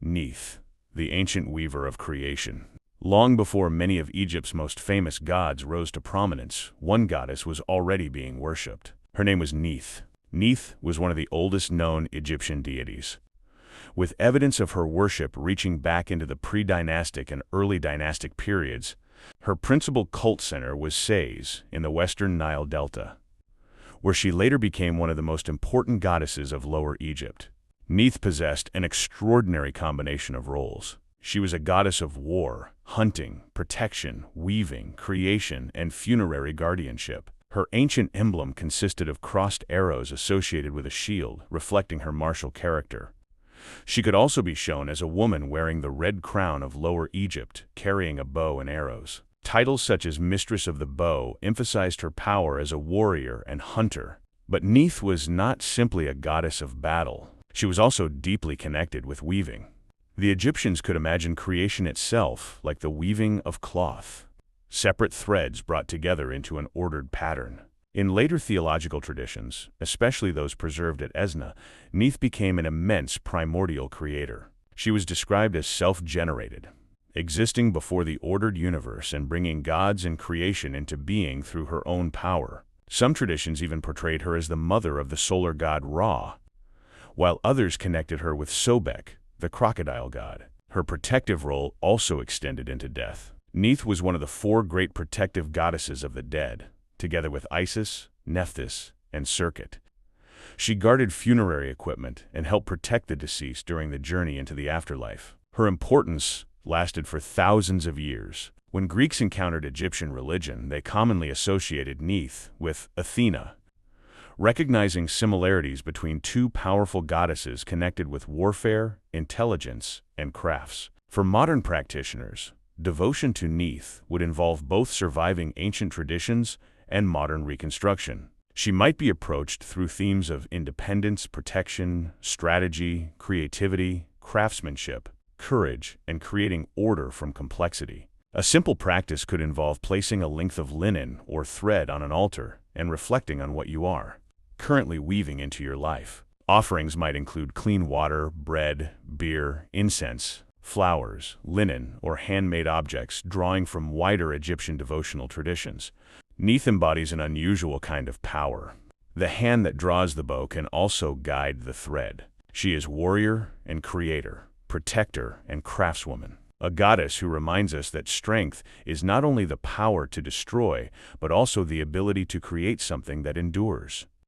Neith, the ancient weaver of creation. Long before many of Egypt's most famous gods rose to prominence, one goddess was already being worshipped. Her name was Neith. Neith was one of the oldest known Egyptian deities, with evidence of her worship reaching back into the Predynastic and Early Dynastic periods. Her principal cult center was Sais in the western Nile Delta, where she later became one of the most important goddesses of Lower Egypt. Neith possessed an extraordinary combination of roles. She was a goddess of war, hunting, protection, weaving, creation, and funerary guardianship. Her ancient emblem consisted of crossed arrows associated with a shield, reflecting her martial character. She could also be shown as a woman wearing the red crown of Lower Egypt, carrying a bow and arrows. Titles such as Mistress of the Bow emphasized her power as a warrior and hunter. But Neith was not simply a goddess of battle. She was also deeply connected with weaving. The Egyptians could imagine creation itself like the weaving of cloth, separate threads brought together into an ordered pattern. In later theological traditions, especially those preserved at Esna, Neith became an immense primordial creator. She was described as self-generated, existing before the ordered universe and bringing gods and creation into being through her own power. Some traditions even portrayed her as the mother of the solar god Ra, while others connected her with Sobek, the crocodile god. Her protective role also extended into death. Neith was one of the four great protective goddesses of the dead, together with Isis, Nephthys, and Serket. She guarded funerary equipment and helped protect the deceased during the journey into the afterlife. Her importance lasted for thousands of years. When Greeks encountered Egyptian religion, they commonly associated Neith with Athena, recognizing similarities between two powerful goddesses connected with warfare, intelligence, and crafts. For modern practitioners, devotion to Neith would involve both surviving ancient traditions and modern reconstruction. She might be approached through themes of independence, protection, strategy, creativity, craftsmanship, courage, and creating order from complexity. A simple practice could involve placing a length of linen or thread on an altar and reflecting on what you are currently weaving into your life. Offerings might include clean water, bread, beer, incense, flowers, linen, or handmade objects, drawing from wider Egyptian devotional traditions. Neith embodies an unusual kind of power. The hand that draws the bow can also guide the thread. She is warrior and creator, protector and craftswoman, a goddess who reminds us that strength is not only the power to destroy, but also the ability to create something that endures.